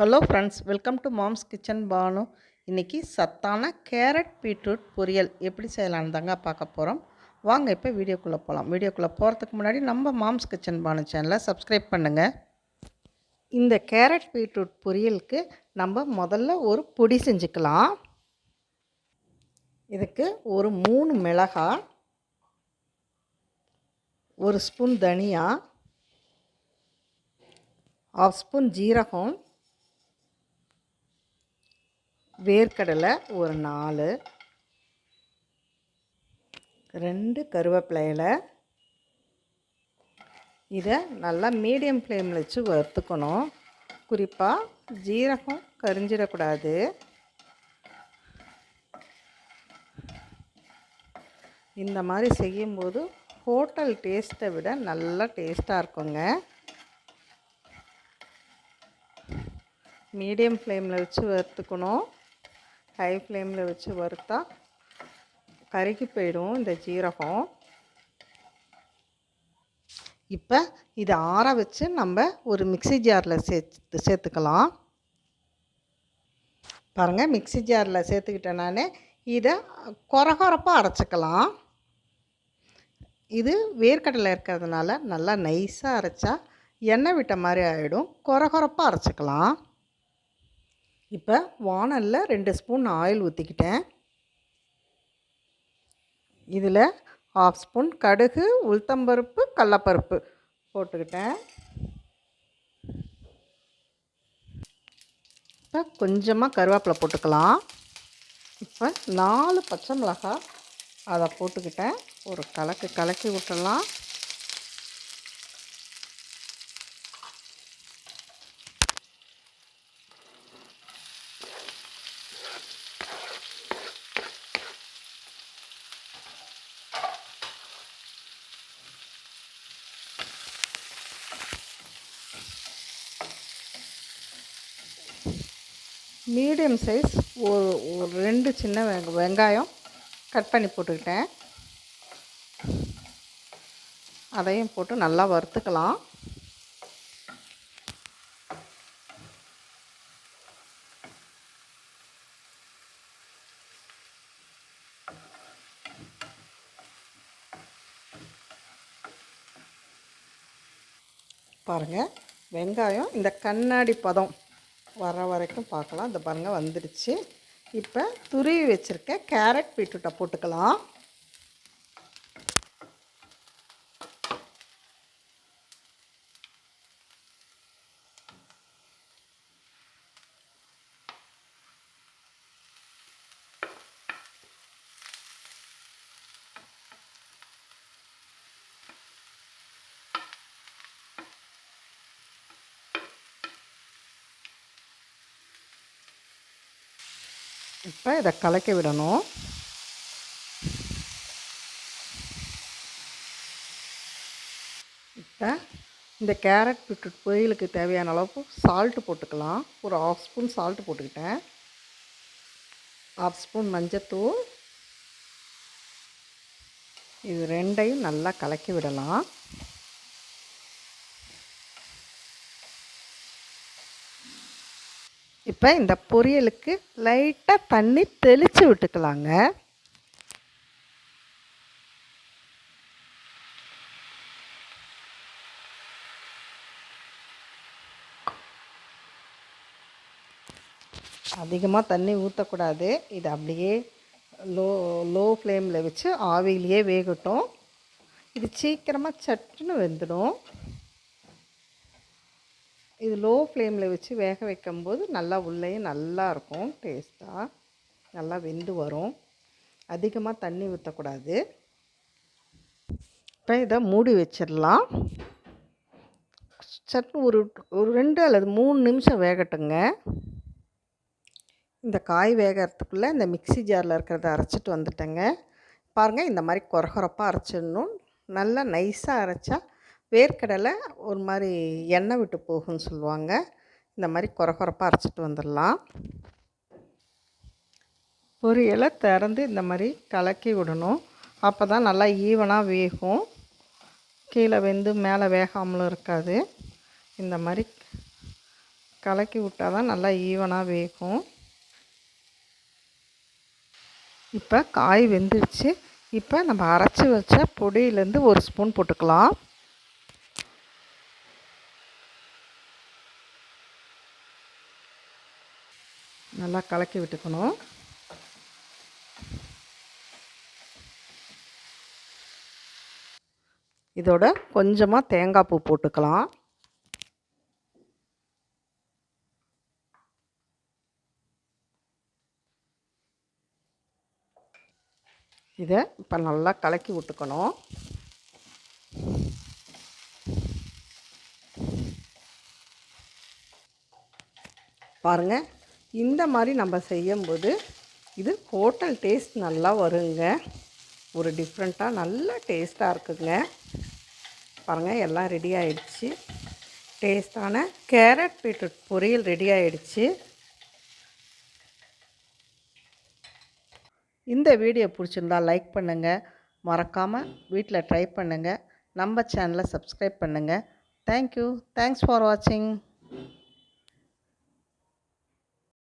Hello friends, welcome to mom's kitchen Banu. இன்றைக்கி சத்தான carrot beetroot பொரியல் எப்படி செய்யலான்னு தாங்க பார்க்க போகிறோம். வாங்க இப்போ வீடியோக்குள்ளே போகலாம். வீடியோக்குள்ளே போகிறதுக்கு முன்னாடி நம்ம மாம்ஸ் கிச்சன் பானு சேனலை சப்ஸ்கிரைப் பண்ணுங்கள். இந்த கேரட் பீட்ரூட் பொரியலுக்கு நம்ம முதல்ல ஒரு பொடி செஞ்சுக்கலாம். இதுக்கு ஒரு 3 மிளகாய், 1 ஸ்பூன் தனியா, 1/2 ஸ்பூன் ஜீரகம், வேர்க்கடலை ஒரு 4, 2 கருவேப்பிலை இலை. இதை நல்லா மீடியம் ஃப்ளேமில் வச்சு வறுத்துக்கணும். குறிப்பாக ஜீரகம் கரிஞ்சிடக்கூடாது. இந்த மாதிரி செய்யும்போது ஹோட்டல் டேஸ்ட்டை விட நல்லா டேஸ்ட்டாக இருக்குங்க. மீடியம் ஃப்ளேமில் வச்சு வறுத்துக்கணும். ஹை ஃப்ளேமில் வச்சு வறுத்தா கருகி போயிடும் இந்த ஜீரகம். இப்போ இதை ஆற வச்சு நம்ம ஒரு மிக்ஸி ஜாரில் சேர்த்துக்கலாம். பாருங்கள், மிக்ஸி ஜாரில் சேர்த்துக்கிட்டேன் நான். இதை கொரகொரப்பாக அரைச்சிக்கலாம். இது வேர்க்கடலை இருக்கிறதுனால நல்லா நைஸாக அரைச்சா எண்ணெய் விட்ட மாதிரி ஆகிடும். கொரகொரப்பாக அரைச்சிக்கலாம். இப்போ வானலில் 2 ஸ்பூன் ஆயில் ஊற்றிக்கிட்டேன். இதில் 1/2 ஸ்பூன் கடுகு, உளுத்தம்பருப்பு, கடலப்பருப்பு போட்டுக்கிட்டேன். இப்போ கொஞ்சமாக கருவேப்பிலை போட்டுக்கலாம். இப்போ 4 பச்சை மிளகாய் அதை போட்டுக்கிட்டேன். ஒரு கலக்கி விட்டுடலாம். மீடியம் சைஸ் ஒரு 2 சின்ன வெங்காயம் கட் பண்ணி போட்டுக்கிட்டேன். அதையும் போட்டு நல்லா வறுத்துக்கலாம். பாருங்கள், வெங்காயம் இந்த கண்ணாடி பதம் வர வரைக்கும் பார்க்கலாம். இந்த பாருங்கள் வந்துடுச்சு. இப்போ துருவி வச்சுருக்க கேரட் பீட்ரூட்டை போட்டுக்கலாம். இப்போ இதை கலக்கி விடணும். இப்போ இந்த கேரட் பீட்ரூட் பொரியலுக்கு தேவையான அளவுக்கு சால்ட்டு போட்டுக்கலாம். ஒரு 1/2 ஸ்பூன் சால்ட்டு போட்டுக்கிட்டேன். 1/2 ஸ்பூன் மஞ்சத்தூள். இது ரெண்டையும் நல்லா கலக்கி விடலாம். இப்போ இந்த பொரியலுக்கு லைட்டாக தண்ணி தெளித்து விட்டுக்கலாங்க. அதிகமாக தண்ணி ஊற்றக்கூடாது. இது அப்படியே லோ ஃப்ளேமில் வச்சு ஆவிலேயே வேகட்டும். இது சீக்கிரமாக சட்டுன்னு வெந்துடும். இது லோ ஃப்ளேமில் வச்சு வேக வைக்கும்போது நல்லா உள்ளேயும் நல்லா இருக்கும். டேஸ்ட்டாக நல்லா வெந்து வரும். அதிகமாக தண்ணி ஊற்றக்கூடாது. இப்போ இதை மூடி வச்சிடலாம். சட்னு ஒரு 2 அல்லது 3 நிமிஷம் வேகட்டுங்க. இந்த காய் வேகிறதுக்குள்ளே இந்த மிக்ஸி ஜாரில் இருக்கிறத அரைச்சிட்டு வந்துட்டேங்க. பாருங்கள், இந்த மாதிரி கொரகொரப்பாக அரைச்சிடணும். நல்லா நைஸாக அரைச்சா வேர்க்கடலை ஒரு மாதிரி எண்ணெய் விட்டு போகும்னு சொல்லுவாங்க. இந்த மாதிரி கொரகொரப்பாக அரைச்சிட்டு வந்துடலாம். பொரியலை திறந்து இந்த மாதிரி கலக்கி விடணும். அப்போ தான் நல்லா ஈவனாக வேகும். கீழே வெந்து மேலே வேகாமலும் இருக்காது. இந்த மாதிரி கலக்கி விட்டால் தான் நல்லா ஈவனாக வேகும். இப்போ காய் வெந்துருச்சு. இப்போ நம்ம அரைச்சி வச்ச பொடியிலேருந்து ஒரு ஸ்பூன் போட்டுக்கலாம். நல்லா கலக்கி விட்டுக்கணும். இதோட கொஞ்சமாக தேங்காய் பூ போட்டுக்கலாம். இதை இப்போ நல்லா கலக்கி விட்டுக்கணும். பாருங்கள், இந்த மாதிரி நம்ம செய்யும்போது இது ஹோட்டல் டேஸ்ட் நல்லா வருங்க. ஒரு டிஃப்ரெண்ட்டாக நல்ல டேஸ்ட்டாக இருக்குங்க. பாருங்கள், எல்லாம் ரெடி ஆகிடுச்சு. டேஸ்ட்டான கேரட் பீட்ரூட் பொரியல் ரெடி ஆகிடுச்சு. இந்த வீடியோ பிடிச்சிருந்தா லைக் பண்ணுங்கள். மறக்காமல் வீட்டில் ட்ரை பண்ணுங்கள். நம்ம சேனலை சப்ஸ்கிரைப் பண்ணுங்கள். தேங்க்யூ. தேங்க்ஸ் ஃபார் வாட்சிங்.